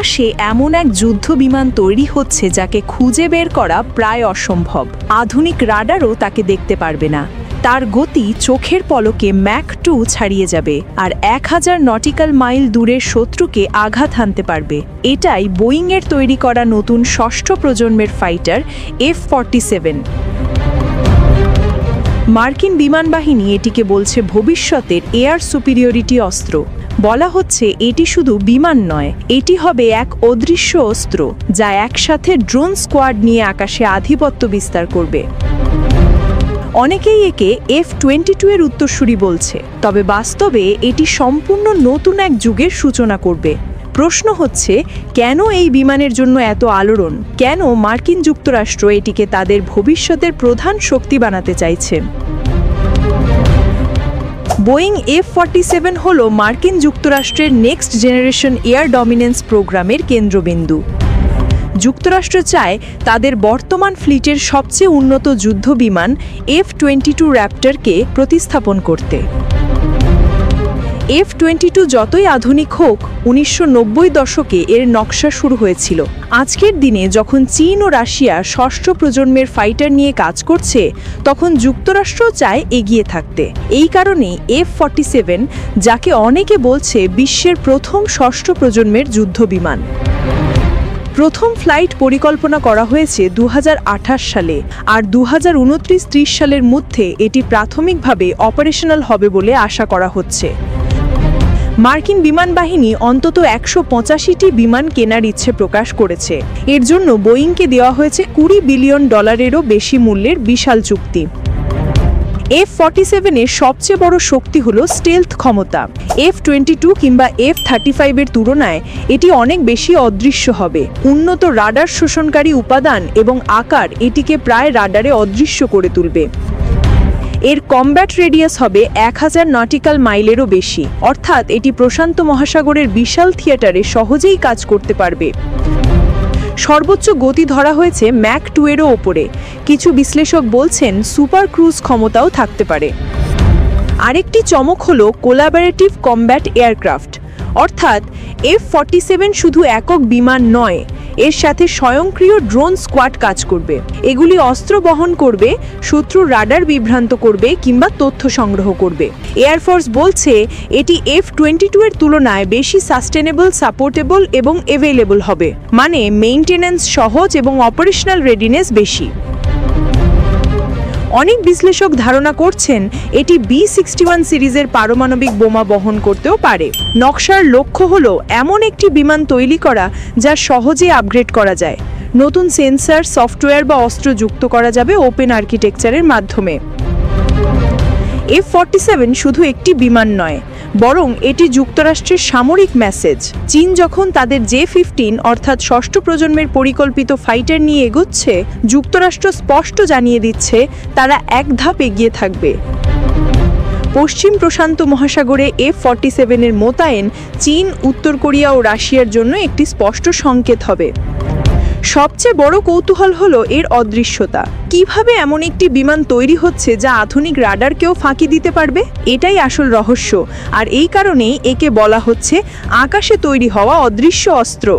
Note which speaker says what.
Speaker 1: আকাশে এমন এক যুদ্ধ বিমান তৈরি হচ্ছে যাকে খুঁজে বের করা প্রায় অসম্ভব। আধুনিক রাডারও তাকে দেখতে পারবে না। তার গতি চোখের পলকে ম্যাক 2 ছাড়িয়ে যাবে আর 1000 নটিক্যাল মাইল দূরের শত্রুকে আঘাত হানতে পারবে। এটাই বোয়িংয়ের তৈরি করা নতুন ষষ্ঠ প্রজন্মের ফাইটার F-47। মার্কিন বিমান বাহিনী এটিকে বলছে ভবিষ্যতের এয়ার সুপিরিয়রিটি অস্ত্র। বলা হচ্ছে এটি শুধু বিমান নয়, এটি হবে এক অদৃশ্য অস্ত্র যা একসাথে ড্রোন স্কোয়াড নিয়ে আকাশে আধিপত্য বিস্তার করবে। অনেকেই একে F-22 এর উত্তরসূরি বলছে, তবে বাস্তবে এটি সম্পূর্ণ নতুন এক যুগের সূচনা করবে। প্রশ্ন হচ্ছে, কেন এই বিমানের জন্য এত আলোড়ন? কেন মার্কিন যুক্তরাষ্ট্র এটিকে তাদের ভবিষ্যতের প্রধান শক্তি বানাতে চাইছে? বোয়িং F-47 হল মার্কিন যুক্তরাষ্ট্রের নেক্সট জেনারেশন এয়ার ডমিনেন্স প্রোগ্রামের কেন্দ্রবিন্দু। যুক্তরাষ্ট্র চায় তাদের বর্তমান ফ্লিটের সবচেয়ে উন্নত যুদ্ধ বিমান F-22 র্যাপ্টরকে প্রতিস্থাপন করতে। F-22 যতই আধুনিক হোক, 1990 দশকে এর নকশা শুরু হয়েছিল। আজকের দিনে যখন চীন ও রাশিয়া ষষ্ঠ প্রজন্মের ফাইটার নিয়ে কাজ করছে, তখন যুক্তরাষ্ট্র চায় এগিয়ে থাকতে। এই কারণেই F-47, যাকে অনেকে বলছে বিশ্বের প্রথম ষষ্ঠ প্রজন্মের যুদ্ধ বিমান। প্রথম ফ্লাইট পরিকল্পনা করা হয়েছে 2028 সালে, আর 2029-30 সালের মধ্যে এটি প্রাথমিকভাবে অপারেশনাল হবে বলে আশা করা হচ্ছে। মার্কিন বিমান বাহিনী অন্তত 185টি বিমান কেনার ইচ্ছে প্রকাশ করেছে। এর জন্য বোয়িংকে দেওয়া হয়েছে $20 বিলিয়ন বেশি মূল্যের বিশাল চুক্তি। F-47 এর সবচেয়ে বড় শক্তি হলো স্টেলথ ক্ষমতা। F-22 কিংবা F-35 এর তুলনায় এটি অনেক বেশি অদৃশ্য হবে। উন্নত রাডার শোষণকারী উপাদান এবং আকার এটিকে প্রায় রাডারে অদৃশ্য করে তুলবে। এর কমব্যাট রেডিয়াস হবে 1000 নটিক্যাল মাইলেরও বেশি, অর্থাৎ এটি প্রশান্ত মহাসাগরের বিশাল থিয়েটারে সহজেই কাজ করতে পারবে। সর্বোচ্চ গতি ধরা হয়েছে ম্যাক 2 এরও ওপরে। কিছু বিশ্লেষক বলছেন সুপার ক্রুজ ক্ষমতাও থাকতে পারে। আরেকটি চমক হলো কোলাবোরেটিভ কমব্যাট এয়ারক্রাফট, অর্থাৎ F-47 শুধু একক বিমান নয়, এর সাথে স্বয়ংক্রিয় ড্রোন স্কোয়াড কাজ করবে। এগুলি অস্ত্র বহন করবে, শত্রুর রাডার বিভ্রান্ত করবে কিংবা তথ্য সংগ্রহ করবে। এয়ারফোর্স বলছে এটি F-22 এর তুলনায় বেশি সাস্টেনেবল, সাপোর্টেবল এবং অ্যাভেলেবল হবে, মানে মেইনটেনেন্স সহজ এবং অপারেশনাল রেডিনেস বেশি। অনেক বিশ্লেষক ধারণা করছেন এটি B-61 সিরিজের পারমাণবিক বোমা বহন করতেও পারে। নকশার লক্ষ্য হলো এমন একটি বিমান তৈরি করা যা সহজে আপগ্রেড করা যায়। নতুন সেন্সর, সফটওয়্যার বা অস্ত্র যুক্ত করা যাবে ওপেন আর্কিটেকচারের মাধ্যমে। F-47 শুধু একটি বিমান নয়, বরং এটি যুক্তরাষ্ট্রের সামরিক মেসেজ। চীন যখন তাদের J-15 অর্থাৎ ষষ্ঠ প্রজন্মের পরিকল্পিত ফাইটার নিয়ে এগোচ্ছে, যুক্তরাষ্ট্র স্পষ্ট জানিয়ে দিচ্ছে তারা এক ধাপ এগিয়ে থাকবে। পশ্চিম প্রশান্ত মহাসাগরে F-47 এর মোতায়েন চীন, উত্তর কোরিয়া ও রাশিয়ার জন্য একটি স্পষ্ট সংকেত হবে। সবচেয়ে বড় কৌতূহল হলো এর অদৃশ্যতা। কিভাবে এমন একটি বিমান তৈরি হচ্ছে যা আধুনিক রাডারকেও ফাঁকি দিতে পারবে? এটাই আসল রহস্য, আর এই কারণেই একে বলা হচ্ছে আকাশে তৈরি হওয়া অদৃশ্য অস্ত্র।